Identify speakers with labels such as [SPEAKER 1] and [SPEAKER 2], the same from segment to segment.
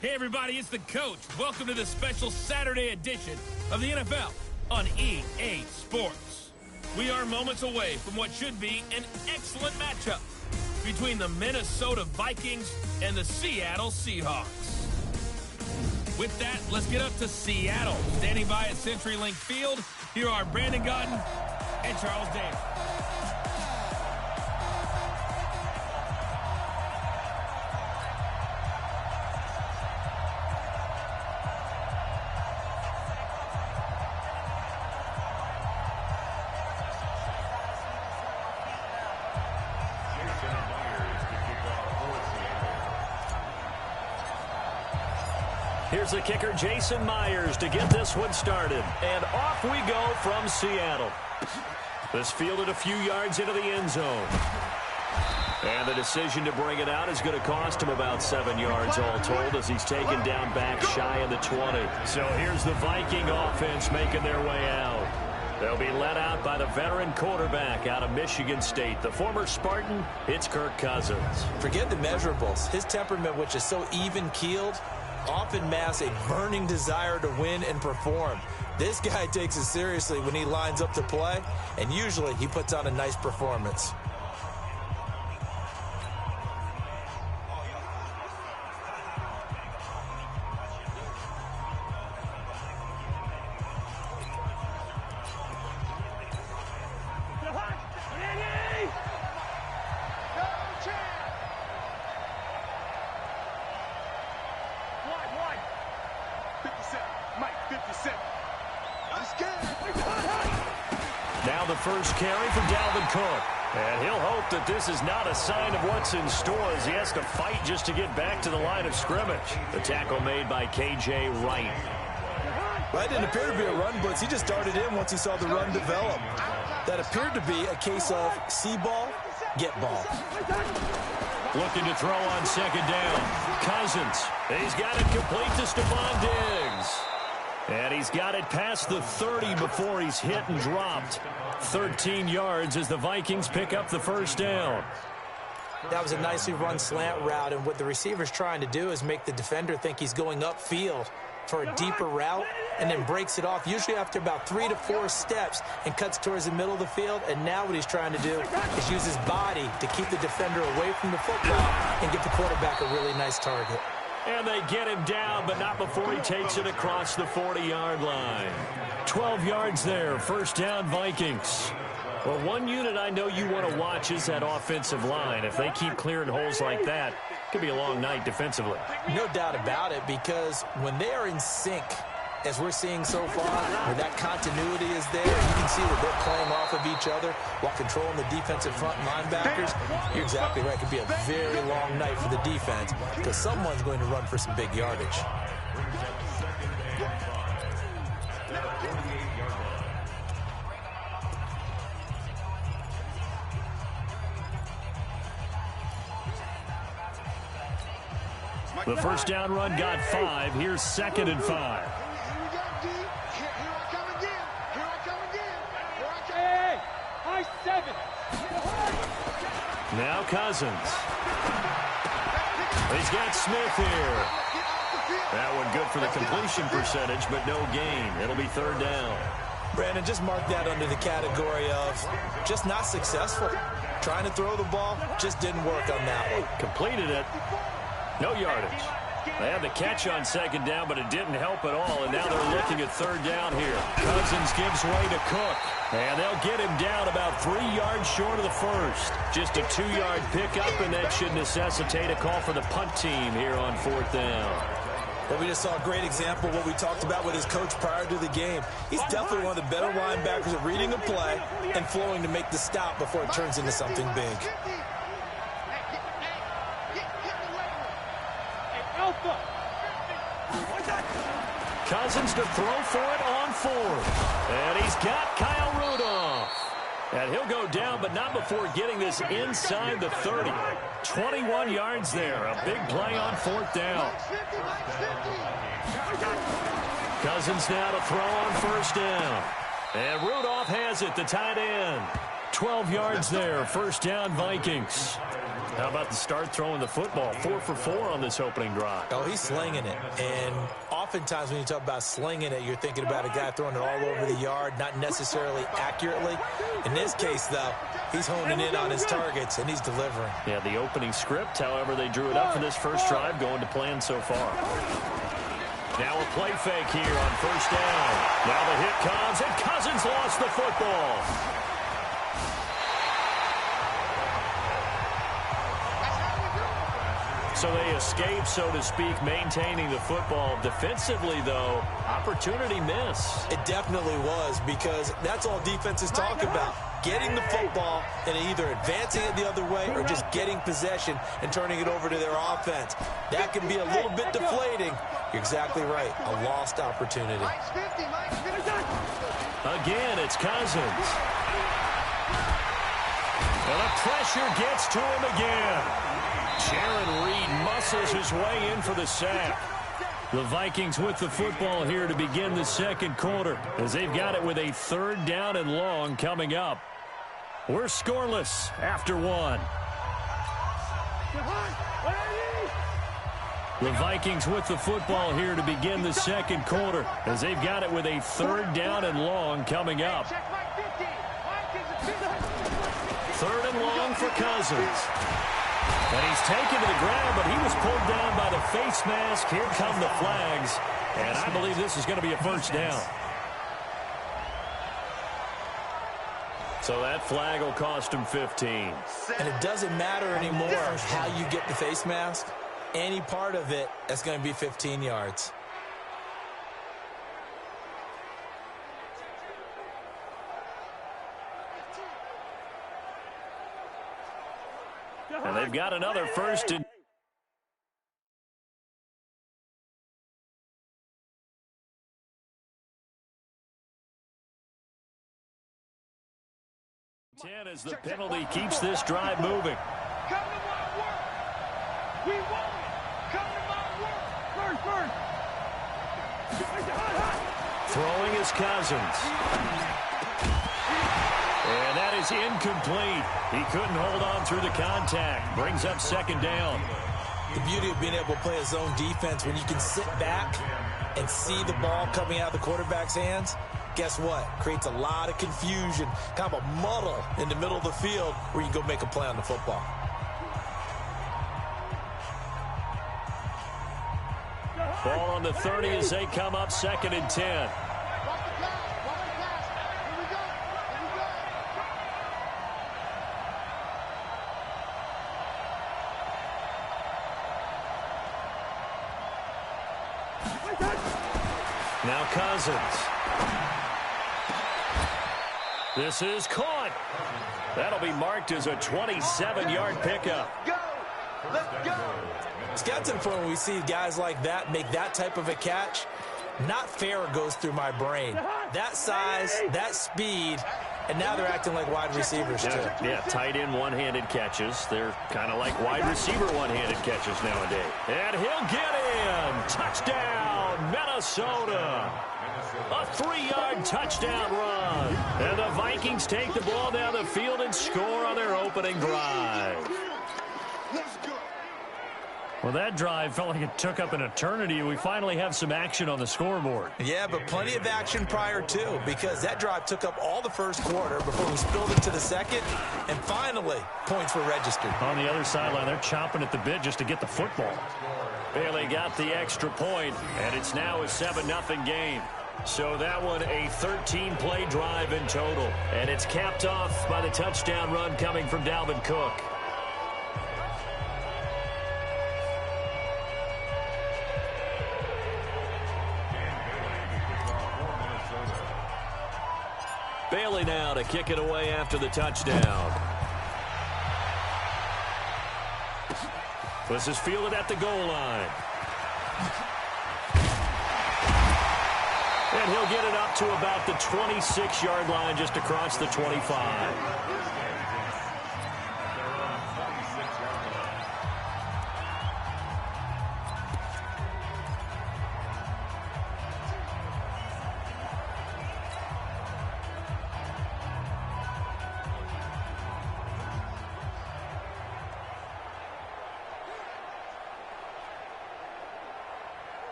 [SPEAKER 1] Hey everybody, it's the coach. Welcome to the special Saturday edition of the NFL on EA Sports. We are moments away from what should be an excellent matchup between the Minnesota Vikings and the Seattle Seahawks. With that, let's get up to Seattle. Standing by at CenturyLink Field, here are Brandon Gaudin and Charles Davis.
[SPEAKER 2] Here's the kicker, Jason Myers, to get this one started. And off we go from Seattle. This fielded a few yards into the end zone. And the decision to bring it out is going to cost him about 7 yards all told as he's taken down back shy of the 20. So here's the Viking offense making their way out. They'll be led out by the veteran quarterback out of Michigan State. The former Spartan, it's Kirk Cousins.
[SPEAKER 3] Forget the measurables. His temperament, which is so even-keeled, often masks a burning desire to win and perform. This guy takes it seriously when he lines up to play, and usually he puts on a nice performance.
[SPEAKER 2] Now the first carry for Dalvin Cook. And he'll hope that this is not a sign of what's in store as he has to fight just to get back to the line of scrimmage. The tackle made by K.J. Wright.
[SPEAKER 3] That didn't appear to be a run blitz. He just darted in once he saw the run develop. That appeared to be a case of see ball, get ball.
[SPEAKER 2] Looking to throw on second down. Cousins. He's got it complete to Stephon Diggs. And he's got it past the 30 before he's hit and dropped. 13 yards as the Vikings pick up the first down.
[SPEAKER 3] That was a nicely run slant route, and what the receiver's trying to do is make the defender think he's going upfield for a deeper route and then breaks it off, usually after about 3 to 4 steps, and cuts towards the middle of the field. And now what he's trying to do is use his body to keep the defender away from the football and give the quarterback a really nice target.
[SPEAKER 2] And they get him down, but not before he takes it across the 40-yard line. 12 yards there, first down Vikings. Well, one unit I know you want to watch is that offensive line. If they keep clearing holes like that, it could be a long night defensively.
[SPEAKER 3] No doubt about it, because when they are in sync, as we're seeing so far, where that continuity is there, you can see that they're playing off of each other while controlling the defensive front linebackers. You're exactly right. It could be a very long night for the defense because someone's going to run for some big yardage.
[SPEAKER 2] The first down run got 5. Here's 2nd and 5. Now Cousins. He's got Smith here. That one good for the completion percentage, but no gain. It'll be 3rd down.
[SPEAKER 3] Brandon, just mark that under the category of just not successful. Trying to throw the ball, just didn't work on that one.
[SPEAKER 2] Completed it. No yardage. They had the catch on 2nd down, but it didn't help at all, and now they're looking at 3rd down here. Cousins gives way to Cook, and they'll get him down about 3 yards short of the first. Just a 2-yard pickup, and that should necessitate a call for the punt team here on 4th down.
[SPEAKER 3] Well, we just saw a great example of what we talked about with his coach prior to the game. He's definitely one of the better linebackers at reading a play and flowing to make the stop before it turns into something big.
[SPEAKER 2] Cousins to throw for it on 4th. And he's got Kyle Rudolph. And he'll go down, but not before getting this inside the 30. 21 yards there. A big play on 4th down. Cousins now to throw on 1st down. And Rudolph has it, the tight end. 12 yards there. 1st down Vikings. How about the start throwing the football? 4 for 4 on this opening drive.
[SPEAKER 3] Oh, he's slinging it. And oftentimes when you talk about slinging it, you're thinking about a guy throwing it all over the yard, not necessarily accurately. In this case, though, he's honing in on his targets, and he's delivering.
[SPEAKER 2] Yeah, the opening script, however, they drew it up for this first drive, going to plan so far. Now a play fake here on first down. Now the hit comes, and Cousins lost the football. So they escape, so to speak, maintaining the football. Defensively, though, opportunity miss.
[SPEAKER 3] It definitely was, because that's all defenses talk about. Getting the football and either advancing it the other way or just getting possession and turning it over to their offense. That can be a little bit deflating. You're exactly right. A lost opportunity.
[SPEAKER 2] Again, it's Cousins. And the pressure gets to him again. Jaron Reed muscles his way in for the sack. The Vikings with the football here to begin the second quarter, as they've got it with a 3rd down and long coming up. We're scoreless after 1. The Vikings with the football here to begin the second quarter, as they've got it with a 3rd down and long coming up. 3rd and long for Cousins. And he's taken to the ground, but he was pulled down by the face mask. Here come the flags, and I believe this is going to be a first down. So that flag will cost him 15.
[SPEAKER 3] And it doesn't matter anymore how you get the face mask. Any part of it, that's going to be 15 yards.
[SPEAKER 2] And they've got another 1st and 10 as the penalty keeps this drive moving.
[SPEAKER 4] Come to my work. We want it. Come to my work. First.
[SPEAKER 2] Throwing is Cousins. And that is incomplete. He couldn't hold on through the contact. Brings up 2nd down.
[SPEAKER 3] The beauty of being able to play a zone defense, when you can sit back and see the ball coming out of the quarterback's hands, guess what? Creates a lot of confusion, kind of a muddle in the middle of the field where you can go make a play on the football.
[SPEAKER 2] Ball on the 30 as they come up 2nd and 10. Now Cousins. This is caught. That'll be marked as a 27-yard pickup.
[SPEAKER 4] Go. Let's go.
[SPEAKER 3] It's when we see guys like that make that type of a catch. Not fair goes through my brain. That size, that speed, and now they're acting like wide receivers too.
[SPEAKER 2] Yeah, tight end one-handed catches. They're kind of like wide receiver one-handed catches nowadays. And he'll get in. Touchdown, Minnesota. A 3-yard touchdown run. And the Vikings take the ball down the field and score on their opening drive. Well, that drive felt like it took up an eternity. We finally have some action on the scoreboard.
[SPEAKER 3] Yeah, but plenty of action prior to, because that drive took up all the first quarter before we spilled into the second, and finally, points were registered.
[SPEAKER 2] On the other sideline, they're chomping at the bit just to get the football. Bailey got the extra point, and it's now a 7-0 game. So that one, a 13-play drive in total. And it's capped off by the touchdown run coming from Dalvin Cook. Bailey now to kick it away after the touchdown. This is fielded at the goal line. And he'll get it up to about the 26-yard line, just across the 25.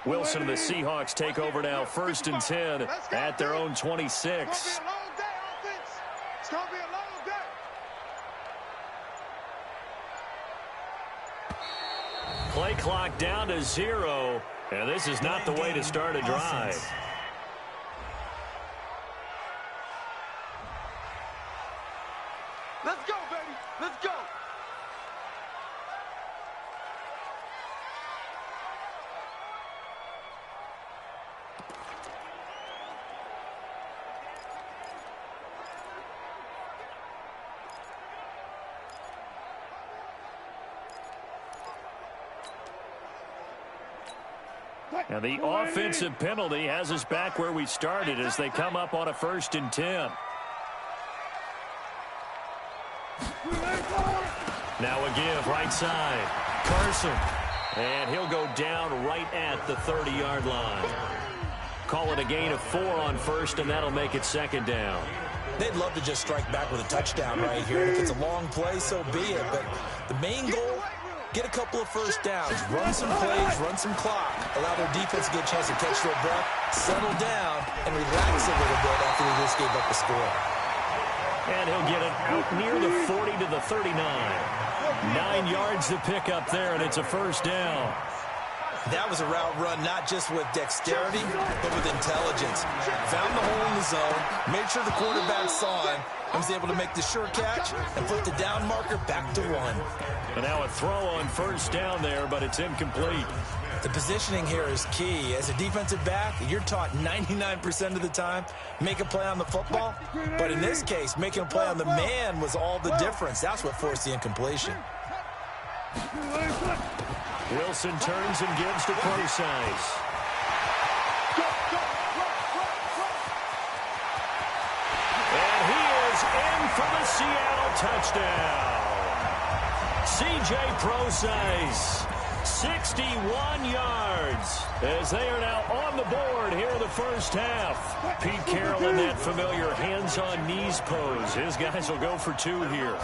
[SPEAKER 2] Wilson and the Seahawks take over now, 1st and 10 at their own 26.
[SPEAKER 4] It's going to be a long day, offense. It's going to be a long day.
[SPEAKER 2] Play clock down to 0, and this is not the way to start a drive.
[SPEAKER 4] Let's go, baby. Let's go.
[SPEAKER 2] And the offensive penalty has us back where we started as they come up on a 1st and 10. Now a give right side. Carson. And he'll go down right at the 30-yard line. Call it a gain of 4 on 1st, and that'll make it 2nd down.
[SPEAKER 3] They'd love to just strike back with a touchdown right here. And if it's a long play, so be it. But the main goal, get a couple of 1st downs, run some plays, run some clock, allow their defense to get a chance to catch their breath, settle down, and relax a little bit after they just gave up the score.
[SPEAKER 2] And he'll get it out near the 40 to the 39. 9 yards to pick up there, and it's a 1st down.
[SPEAKER 3] That was a route run not just with dexterity, but with intelligence. Found the hole in the zone, made sure the quarterback saw him, and was able to make the sure catch and put the down marker back to 1.
[SPEAKER 2] And now a throw on 1st down there, but it's incomplete.
[SPEAKER 3] The positioning here is key. As a defensive back, you're taught 99% of the time, make a play on the football. But in this case, making a play on the man was all the difference. That's what forced the incompletion.
[SPEAKER 2] Wilson turns and gives to Procise. And he is in for the Seattle touchdown. C.J. Procise, 61 yards, as they are now on the board here in the 1st half. Pete Carroll in that familiar hands-on knees pose. His guys will go for 2 here.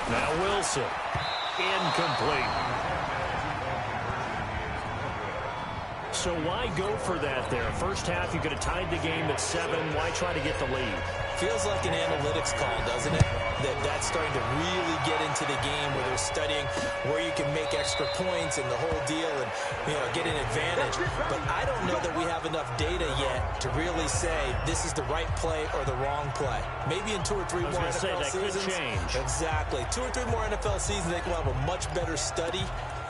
[SPEAKER 2] Now Wilson, incomplete. So why go for that there? 1st half, you could have tied the game at 7. Why try to get the lead?
[SPEAKER 3] Feels like an analytics call, doesn't it? That's starting to really get into the game where they're studying where you can make extra points and the whole deal and, get an advantage. But I don't know that we have enough data yet to really say this is the right play or the wrong play. Maybe in 2 or 3 more NFL seasons.
[SPEAKER 2] Could change.
[SPEAKER 3] Exactly. 2 or 3 more NFL seasons, they will have a much better study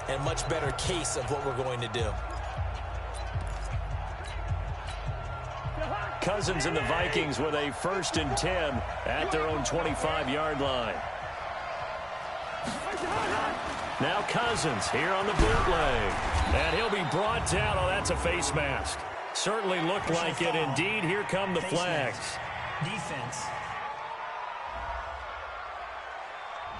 [SPEAKER 3] and much better case of what we're going to do.
[SPEAKER 2] Cousins and the Vikings with a 1st and 10 at their own 25-yard line. Now Cousins here on the bootleg. And he'll be brought down. Oh, that's a face mask. Certainly looked like it. Indeed, here come the flags.
[SPEAKER 5] Defense.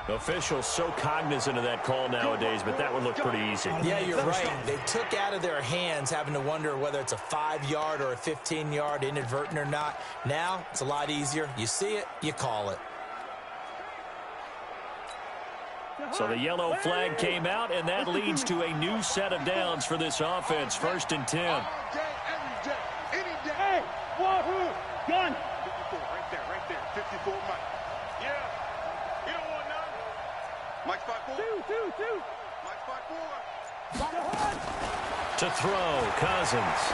[SPEAKER 2] Officials so cognizant of that call nowadays, but that one looked pretty easy.
[SPEAKER 3] Yeah, you're right. They took out of their hands having to wonder whether it's a 5-yard or a 15-yard inadvertent or not. Now, it's a lot easier. You see it, you call it.
[SPEAKER 2] So the yellow flag came out, and that leads to a new set of downs for this offense. 1st and 10.
[SPEAKER 4] All day, every day, any day. Hey, wahoo, gun. 54, right there, 54, Mike. Yeah, you don't want none. Mike's 5'4". Two. Mike's 5'4".
[SPEAKER 2] To throw, Cousins.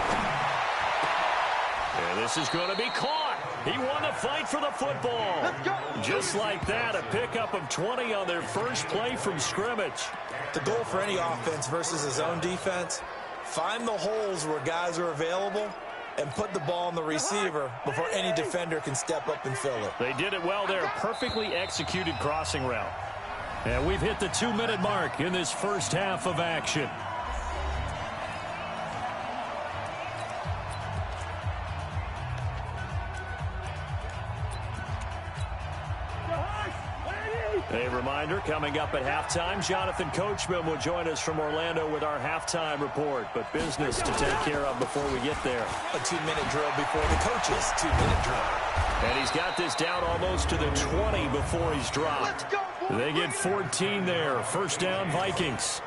[SPEAKER 2] And this is going to be caught. He won the fight for the football.
[SPEAKER 4] Let's go.
[SPEAKER 2] Just like that, a pickup of 20 on their first play from scrimmage.
[SPEAKER 3] The goal for any offense versus a zone defense, find the holes where guys are available and put the ball on the receiver before any defender can step up and fill it.
[SPEAKER 2] They did it well there. Perfectly executed crossing route. And we've hit the 2-minute mark in this first half of action. A reminder, coming up at halftime, Jonathan Coachman will join us from Orlando with our halftime report. But business to take care of before we get there.
[SPEAKER 3] A 2-minute drill before the coaches' 2-minute drill.
[SPEAKER 2] And he's got this down almost to the 20 before he's dropped. They get 14 there. 1st down, Vikings.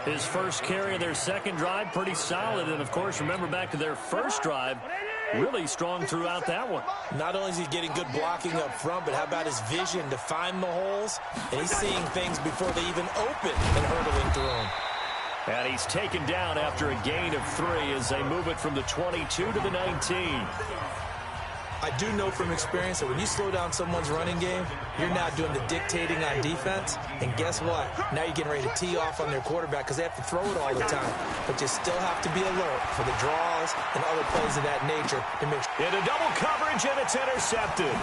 [SPEAKER 2] His first carry of their second drive, pretty solid. And, of course, remember back to their first drive, really strong throughout that one.
[SPEAKER 3] Not only is he getting good blocking up front, but how about his vision to find the holes? And he's seeing things before they even open and hurdling through them.
[SPEAKER 2] And he's taken down after a gain of 3 as they move it from the 22 to the 19.
[SPEAKER 3] I do know from experience that when you slow down someone's running game, you're now doing the dictating on defense. And guess what? Now you're getting ready to tee off on their quarterback because they have to throw it all the time. But you still have to be alert for the draws and other plays of that nature to make sure.
[SPEAKER 2] Into double coverage, and it's intercepted.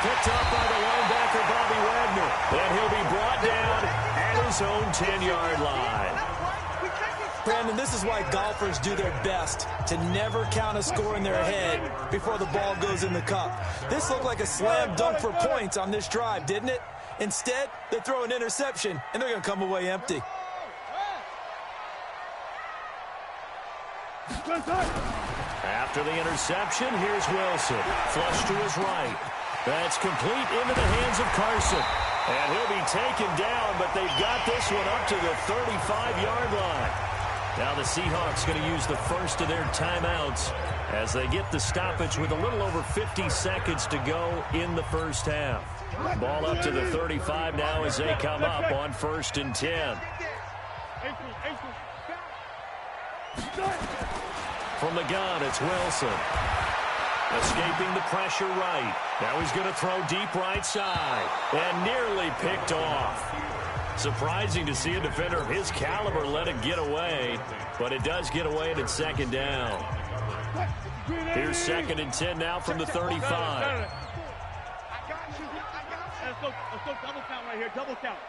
[SPEAKER 2] Picked up by the linebacker, Bobby Wagner. And he'll be brought down at his own 10-yard line.
[SPEAKER 3] Brandon, this is why golfers do their best to never count a score in their head before the ball goes in the cup. This looked like a slam dunk for points on this drive, didn't it? Instead, they throw an interception, and they're going to come away empty.
[SPEAKER 2] After the interception, here's Wilson. Flush to his right. That's complete into the hands of Carson. And he'll be taken down, but they've got this one up to the 35-yard line. Now the Seahawks going to use the first of their timeouts as they get the stoppage with a little over 50 seconds to go in the first half. Ball up to the 35 now as they come up on 1st and 10. From the gun, it's Wilson. Escaping the pressure right. Now he's going to throw deep right side. And nearly picked off. Surprising to see a defender of his caliber let it get away, but it does get away and it's 2nd down. Here's 2nd and 10 now from the 35.
[SPEAKER 4] Let's go double count right here, double count.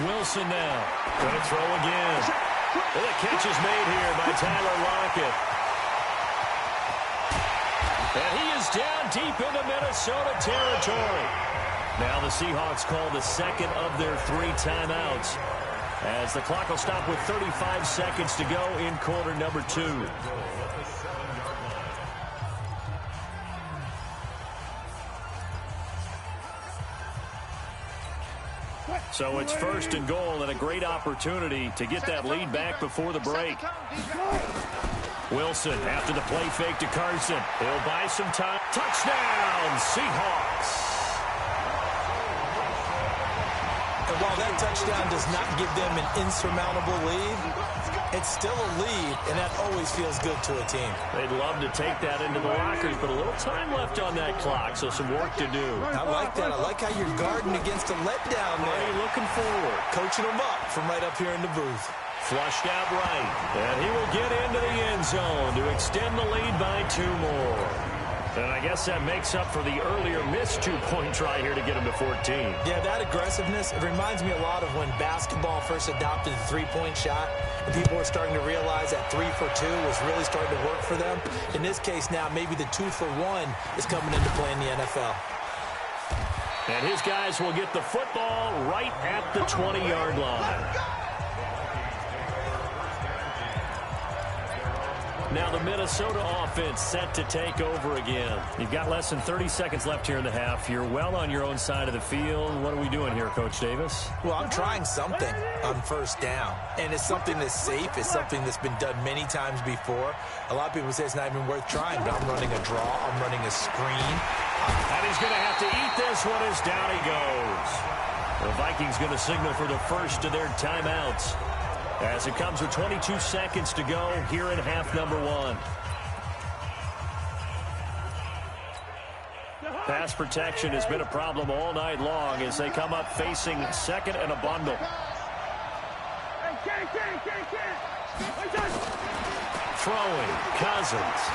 [SPEAKER 2] Wilson now, going to throw again. And the catch is made here by Tyler Lockett. And he is down deep into Minnesota territory. Now the Seahawks call the second of their 3 timeouts as the clock will stop with 35 seconds to go in quarter number 2. So it's 1st and goal and a great opportunity to get that lead back before the break. Wilson after the play fake to Carson. He'll buy some time. Touchdown, Seahawks.
[SPEAKER 3] And while that touchdown does not give them an insurmountable lead, it's still a lead, and that always feels good to a team.
[SPEAKER 2] They'd love to take that into the lockers, but a little time left on that clock, so some work to do.
[SPEAKER 3] I like that. I like how you're guarding against a letdown there.
[SPEAKER 2] Already looking forward.
[SPEAKER 3] Coaching them up from right up here in the booth.
[SPEAKER 2] Flushed out right, and he will get into the end zone to extend the lead by 2 more. And I guess that makes up for the earlier missed 2-point try here to get him to 14.
[SPEAKER 3] Yeah, that aggressiveness, it reminds me a lot of when basketball first adopted the 3-point shot, and people were starting to realize that 3 for 2 was really starting to work for them. In this case now, maybe the 2 for 1 is coming into play in the NFL.
[SPEAKER 2] And his guys will get the football right at the 20-yard line. Now the Minnesota offense set to take over again. You've got less than 30 seconds left here in the half. You're well on your own side of the field. What are we doing here, Coach Davis?
[SPEAKER 3] Well, I'm trying something on 1st down. And it's something that's safe. It's something that's been done many times before. A lot of people say it's not even worth trying, but I'm running a draw. I'm running a screen.
[SPEAKER 2] And he's going to have to eat this one as down he goes. The Vikings going to signal for the first of their timeouts as it comes with 22 seconds to go here in half number 1. Pass protection has been a problem all night long as they come up facing 2nd and a bundle. Throwing, Cousins.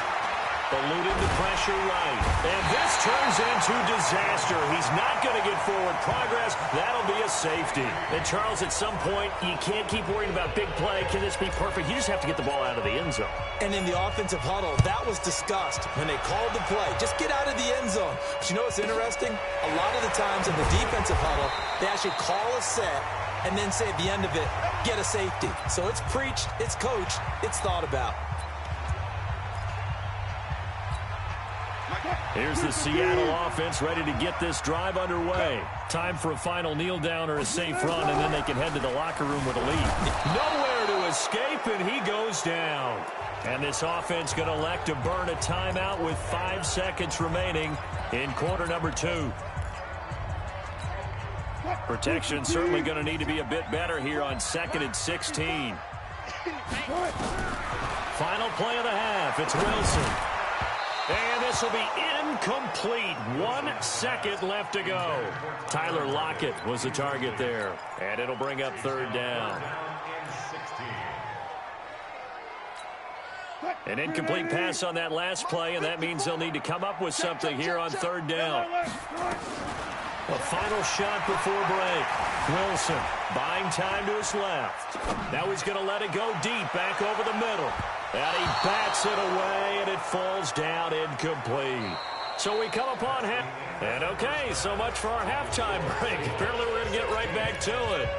[SPEAKER 2] Eluding the pressure right. And this turns into disaster. He's not going to get forward progress. That'll be a safety. And Charles, at some point, you can't keep worrying about big play. Can this be perfect? You just have to get the ball out of the end zone.
[SPEAKER 3] And in the offensive huddle, that was discussed when they called the play. Just get out of the end zone. But you know what's interesting? A lot of the times in the defensive huddle, they actually call a set and then say at the end of it, get a safety. So it's preached, it's coached, it's thought about.
[SPEAKER 2] Here's the Seattle offense ready to get this drive underway. Time for a final kneel down or a safe run, and then they can head to the locker room with a lead. Nowhere to escape, and he goes down. And this offense going to elect to burn a timeout with 5 seconds remaining in quarter number 2. Protection certainly going to need to be a bit better here on 2nd and 16. Final play of the half. It's Wilson. And this will be incomplete. 1 second left to go. Tyler Lockett was the target there. And it'll bring up 3rd down. An incomplete pass on that last play, and that means they'll need to come up with something here on 3rd down. A final shot before break. Wilson buying time to his left. Now he's going to let it go deep back over the middle. And he bats it away, and it falls down incomplete. So we come upon him. And okay, so much for our halftime break. Apparently we're going to get right back to it.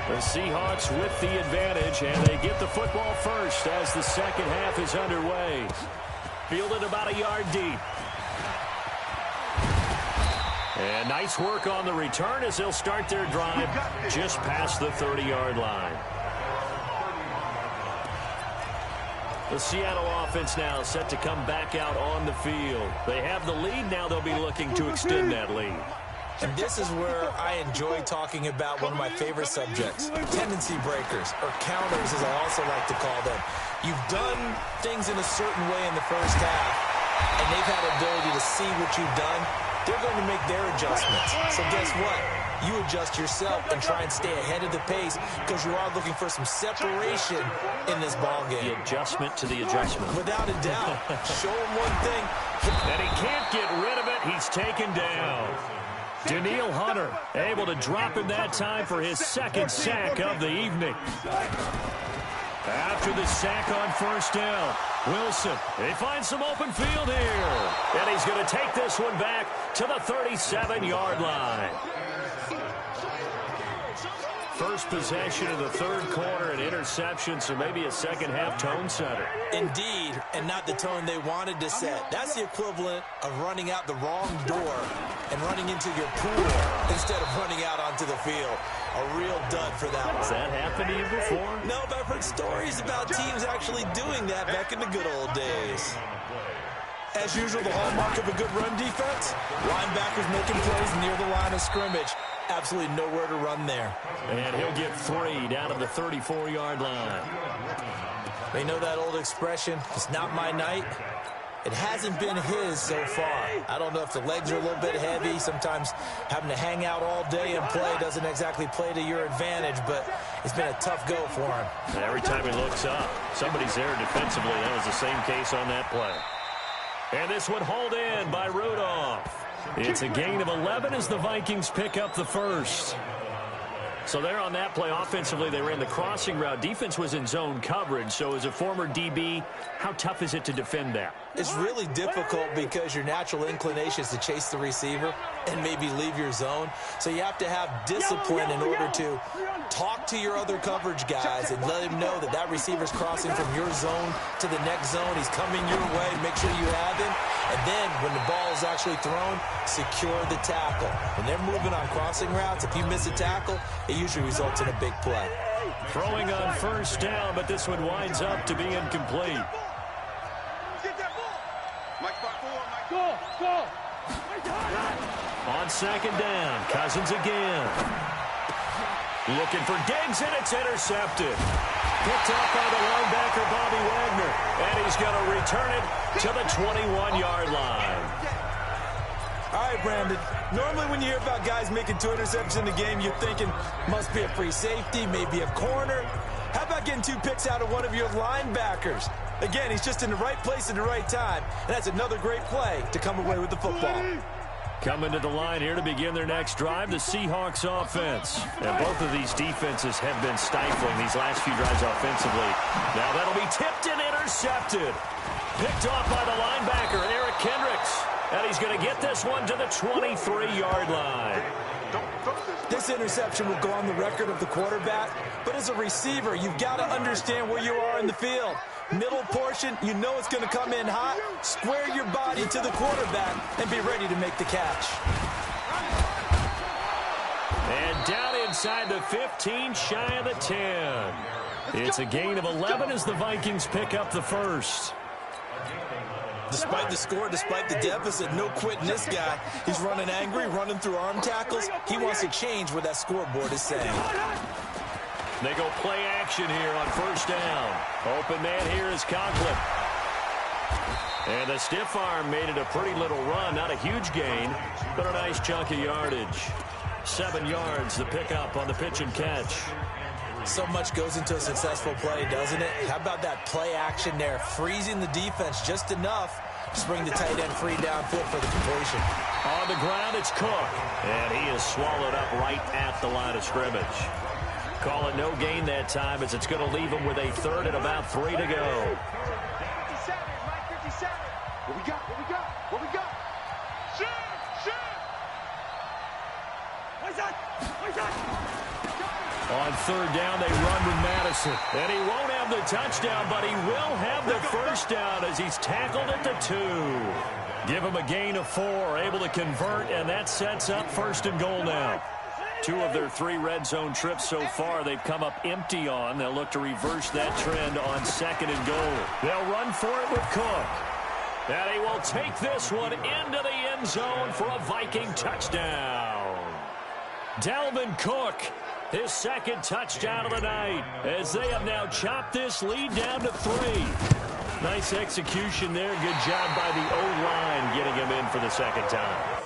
[SPEAKER 2] The Seahawks with the advantage, and they get the football first as the second half is underway. Fielded about a yard deep. And nice work on the return as they'll start their drive just past the 30-yard line. The Seattle offense now set to come back out on the field. They have the lead. Now they'll be looking to extend that lead.
[SPEAKER 3] And this is where I enjoy talking about one of my favorite subjects, tendency breakers, or counters as I also like to call them. You've done things in a certain way in the first half, and they've had the ability to see what you've done. They're going to make their adjustments. So guess what? You adjust yourself and try and stay ahead of the pace because you are looking for some separation in this ballgame.
[SPEAKER 2] The adjustment to the adjustment.
[SPEAKER 3] Without a doubt. Show him one thing.
[SPEAKER 2] And he can't get rid of it. He's taken down. Danielle Hunter able to drop him that time for his 2nd sack of the evening. After the sack on 1st down, Wilson, they find some open field here. And he's going to take this one back to the 37-yard line. First possession of the 3rd quarter, an interception, so maybe a second-half tone setter.
[SPEAKER 3] Indeed, and not the tone they wanted to set. That's the equivalent of running out the wrong door and running into your pool instead of running out onto the field. A real dud for that one.
[SPEAKER 2] Has that happened to you before?
[SPEAKER 3] No, but I've heard stories about teams actually doing that back in the good old days. As usual, the hallmark of a good run defense, linebackers making plays near the line of scrimmage. Absolutely nowhere to run there.
[SPEAKER 2] And he'll get 3 down to the 34-yard line.
[SPEAKER 3] They know that old expression, it's not my night. It hasn't been his so far. I don't know if the legs are a little bit heavy. Sometimes having to hang out all day and play doesn't exactly play to your advantage, but it's been a tough go for him.
[SPEAKER 2] And every time he looks up, somebody's there defensively. That was the same case on that play. And this one hauled in by Rudolph. It's a gain of 11 as the Vikings pick up the first. So there on that play, offensively, they ran the crossing route. Defense was in zone coverage. So as a former DB, how tough is it to defend that?
[SPEAKER 3] It's really difficult because your natural inclination is to chase the receiver and maybe leave your zone. So you have to have discipline in order to talk to your other coverage guys and let him know that that receiver's crossing from your zone to the next zone. He's coming your way. Make sure you have him. And then when the ball is actually thrown, secure the tackle. When they're moving on crossing routes, if you miss a tackle, it usually results in a big play.
[SPEAKER 2] Throwing on 1st down, but this one winds up to be incomplete. On 2nd down, Cousins again. Looking for Diggs, and it's intercepted. Picked up by the linebacker, Bobby Wagner. And he's going to return it to the 21-yard line.
[SPEAKER 3] All right, Brandon. Normally when you hear about guys making 2 interceptions in the game, you're thinking must be a free safety, maybe a corner. How about getting 2 picks out of one of your linebackers? Again, he's just in the right place at the right time. And that's another great play to come away with the football.
[SPEAKER 2] Coming to the line here to begin their next drive, the Seahawks offense. And both of these defenses have been stifling these last few drives offensively. Now that'll be tipped and intercepted. Picked off by the linebacker, Eric Kendricks. And he's going to get this one to the 23-yard line.
[SPEAKER 3] This interception will go on the record of the quarterback, but as a receiver, you've got to understand where you are in the field. Middle portion, you know it's going to come in hot. Square your body to the quarterback and be ready to make the catch.
[SPEAKER 2] And down inside the 15, shy of the 10. It's a gain of 11 as the Vikings pick up the first.
[SPEAKER 3] Despite the score, despite the deficit, no quitting this guy. He's running angry, running through arm tackles. He wants to change what that scoreboard is saying.
[SPEAKER 2] They go play action here on first down. Open man here is Conklin. And the stiff arm made it a pretty little run. Not a huge gain, but a nice chunk of yardage. 7 yards, the pickup on the pitch and catch.
[SPEAKER 3] So much goes into a successful play, doesn't it? How about that play action there? Freezing the defense just enough to bring the tight end free downfield for the completion.
[SPEAKER 2] On the ground, it's Cook. And he is swallowed up right at the line of scrimmage. Call it no gain that time as it's going to leave him with a third and about 3 to go.
[SPEAKER 4] 57, Mike 57. What we got? What we got? What we got? Shoot! What's that?
[SPEAKER 2] On third down, they run with Madison. And he won't have the touchdown, but he will have the first down as he's tackled at the 2. Give him a gain of 4, able to convert, and that sets up first and goal now. 2 of their 3 red zone trips so far they've come up empty on. They'll look to reverse that trend on second and goal. They'll run for it with Cook. And he will take this one into the end zone for a Viking touchdown. Dalvin Cook, his second touchdown of the night, as they have now chopped this lead down to 3. Nice execution there. Good job by the O-line getting him in for the second time.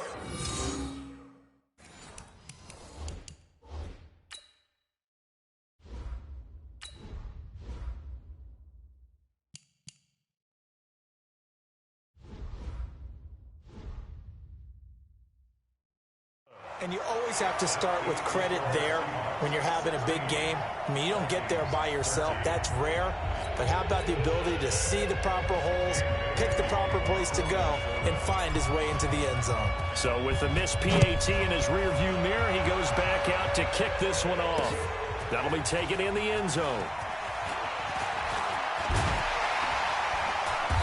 [SPEAKER 3] And you always have to start with credit there when you're having a big game. I mean, you don't get there by yourself. That's rare. But how about the ability to see the proper holes, pick the proper place to go, and find his way into the end zone?
[SPEAKER 2] So with the missed PAT in his rearview mirror, he goes back out to kick this one off. That'll be taken in the end zone.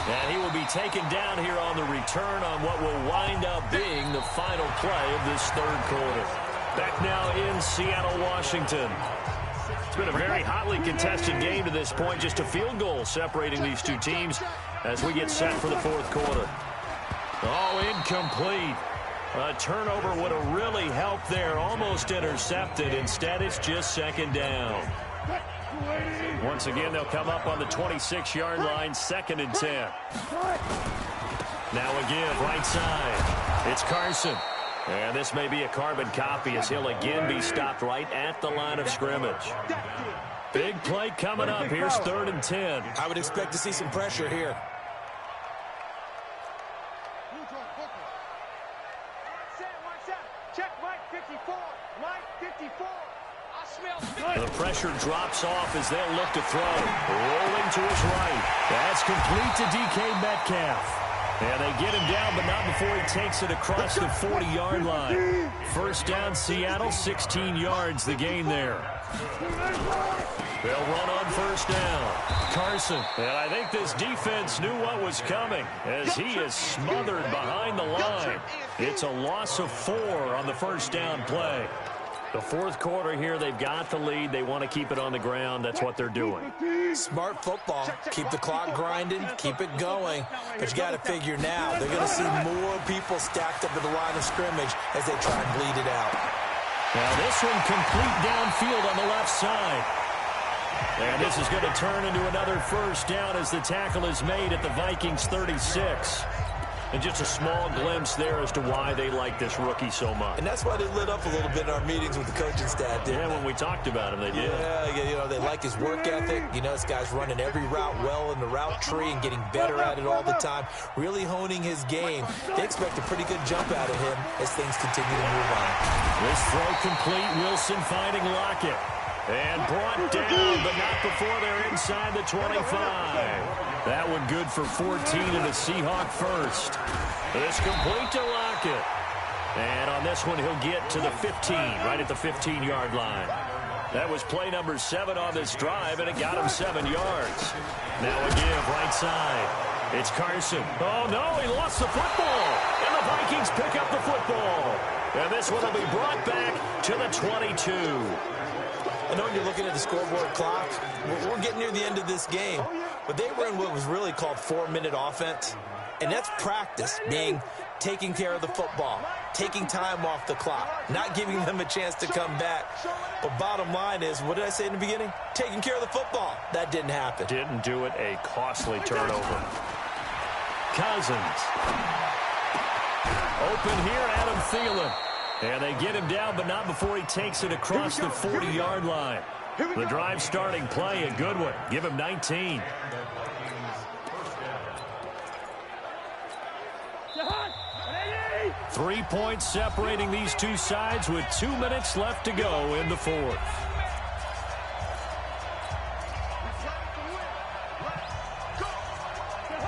[SPEAKER 2] And he will be taken down here on the return on what will wind up being the final play of this third quarter. Back now in Seattle, Washington. It's been a very hotly contested game to this point. Just a field goal separating these two teams as we get set for the fourth quarter. Oh, incomplete. A turnover would have really helped there. Almost intercepted. Instead, it's just second down. Once again, they'll come up on the 26-yard line, 2nd and 10. Now again, right side. It's Carson. And this may be a carbon copy as he'll again be stopped right at the line of scrimmage. Big play coming up. Here's 3rd and 10.
[SPEAKER 3] I would expect to see some pressure here.
[SPEAKER 4] Check Mike 54. Mike 54.
[SPEAKER 2] The pressure drops off as they'll look to throw. Rolling to his right. That's complete to DK Metcalf. And they get him down, but not before he takes it across the 40-yard line. First down, Seattle, 16 yards, the gain there. They'll run on first down. Carson. And I think this defense knew what was coming as he is smothered behind the line. It's a loss of 4 on the first down play. The fourth quarter here, they've got the lead. They want to keep it on the ground. That's what they're doing.
[SPEAKER 3] Smart football. Keep the clock grinding. Keep it going. But you got to figure now, they're going to see more people stacked up at the line of scrimmage as they try and bleed it out.
[SPEAKER 2] Now this one complete downfield on the left side. And this is going to turn into another first down as the tackle is made at the Vikings 36. And just a small glimpse there as to why they like this rookie so much.
[SPEAKER 3] And that's why they lit up a little bit in our meetings with the coaching staff, didn't they?
[SPEAKER 2] When we talked about him, they did.
[SPEAKER 3] Yeah, you know, they like his work ethic. You know, this guy's running every route well in the route tree and getting better at it all the time, really honing his game. They expect a pretty good jump out of him as things continue to move on.
[SPEAKER 2] This throw complete. Wilson finding Lockett. And brought down, but not before they're inside the 25. That one good for 14 and a Seahawk first. It's complete to Lockett. And on this one, he'll get to the 15, right at the 15-yard line. That was play number 7 on this drive, and it got him 7 yards. Now a give right side. It's Carson. Oh, no, he lost the football. And the Vikings pick up the football. And this one will be brought back to the 22.
[SPEAKER 3] I know you're looking at the scoreboard clock. We're getting near the end of this game. But they were in what was really called 4-minute offense. And that's practice, being taking care of the football, taking time off the clock, not giving them a chance to come back. But bottom line is, what did I say in the beginning? Taking care of the football. That didn't happen.
[SPEAKER 2] Didn't do it. A costly turnover. Cousins. Open here, Adam Thielen. And they get him down, but not before he takes it across the 40-yard line. The drive starting play, a good one. Give him 19. Three points separating these two sides with 2 minutes left to go in the fourth.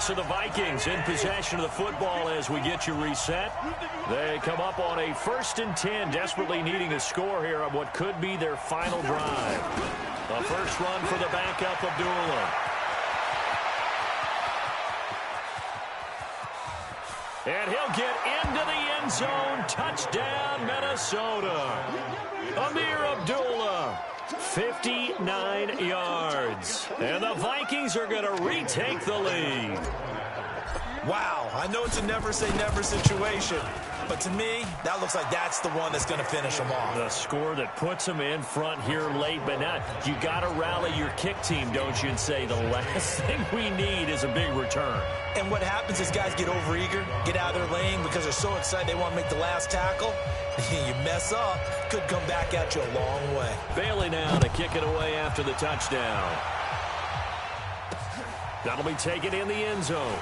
[SPEAKER 2] So the Vikings in possession of the football as we get you reset. They come up on a 1st and 10, desperately needing a score here on what could be their final drive. The first run for the backup, Abdullah. And he'll get into the end zone. Touchdown, Minnesota. Amir Abdullah, 59 yards. And the Vikings are going to retake the lead.
[SPEAKER 3] Wow, I know it's a never-say-never situation, but to me, that looks like that's the one that's going to finish them off.
[SPEAKER 2] The score that puts them in front here late, but now you got to rally your kick team, don't you, and say the last thing we need is a big return.
[SPEAKER 3] And what happens is guys get overeager, get out of their lane because they're so excited they want to make the last tackle. You mess up, could come back at you a long way.
[SPEAKER 2] Bailey now to kick it away after the touchdown. That'll be taken in the end zone.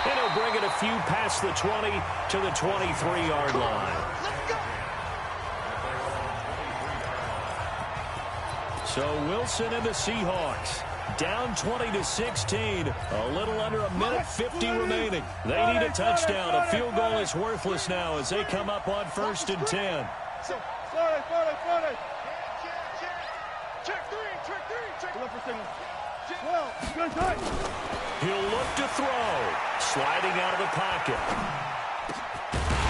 [SPEAKER 2] And he'll bring it a few past the 20 to the 23-yard line. So Wilson and the Seahawks down 20-16. A little under a minute 50 remaining. They need a touchdown. A field goal is worthless now as they come up on 1st and 10. He'll look to throw. Sliding out of the pocket.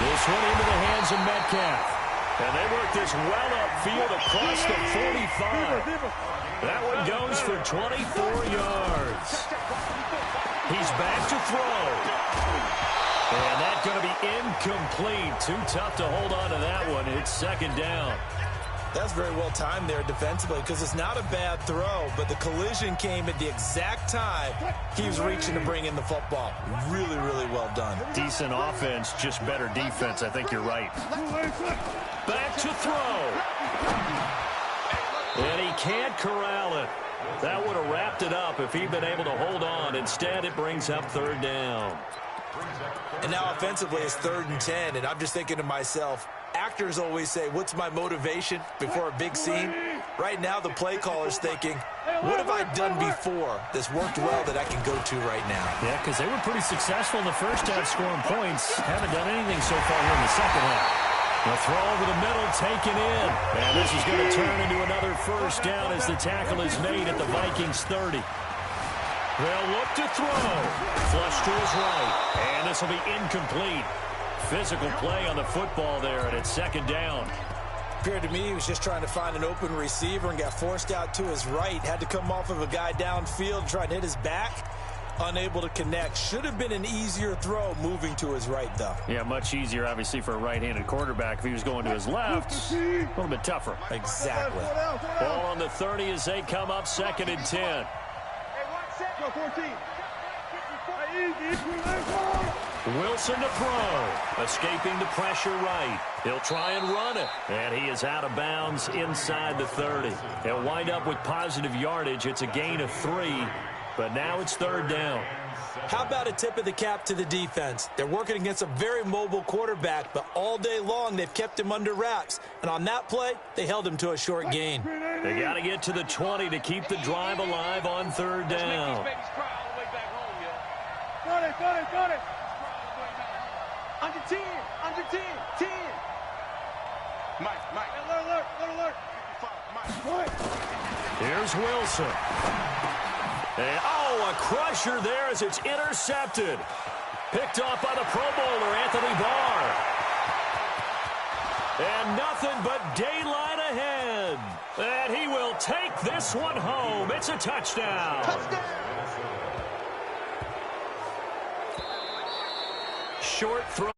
[SPEAKER 2] This one into the hands of Metcalf. And they work this well upfield across the 45. That one goes for 24 yards. He's back to throw. And that's going to be incomplete. Too tough to hold on to that one. It's 2nd down.
[SPEAKER 3] That's very well timed there defensively because it's not a bad throw, but the collision came at the exact time he was reaching to bring in the football. Really, really well done.
[SPEAKER 2] Decent offense, just better defense. I think you're right. Back to throw. And he can't corral it. That would have wrapped it up if he'd been able to hold on. Instead, it brings up 3rd down.
[SPEAKER 3] And now offensively it's 3rd and 10, and I'm just thinking to myself, actors always say, what's my motivation before a big scene? Right now the play caller's thinking, what have I done before that's worked well that I can go to right now?
[SPEAKER 2] Yeah, because they were pretty successful in the first half scoring points. Haven't done anything so far here in the second half. The throw over the middle taken in. And this is going to turn into another 1st down as the tackle is made at the Vikings 30. They'll look to throw. Flush to his right. And this will be incomplete. Physical play on the football there, and it's 2nd down.
[SPEAKER 3] Appeared to me he was just trying to find an open receiver and got forced out to his right. Had to come off of a guy downfield, trying to hit his back. Unable to connect. Should have been an easier throw moving to his right, though.
[SPEAKER 2] Yeah, much easier, obviously, for a right-handed quarterback. If he was going to his left, a little bit tougher.
[SPEAKER 3] Exactly.
[SPEAKER 2] Ball on the 30 as they come up 2nd and 10. Wilson to throw. Escaping the pressure right. He'll try and run it. And he is out of bounds inside the 30. He'll wind up with positive yardage. It's a gain of 3. But now it's 3rd down.
[SPEAKER 3] How about a tip of the cap to the defense? They're working against a very mobile quarterback, but all day long they've kept him under wraps. And on that play, they held him to a short gain.
[SPEAKER 2] They got to get to the 20 to keep the drive alive on 3rd down.
[SPEAKER 4] Got it. Under 10. 10. Mike. Alert. 55, Mike.
[SPEAKER 2] Here's Wilson. And, a crusher there as it's intercepted. Picked off by the Pro Bowler, Anthony Barr. And nothing but daylight ahead. And he will take this one home. It's a touchdown. Short throw.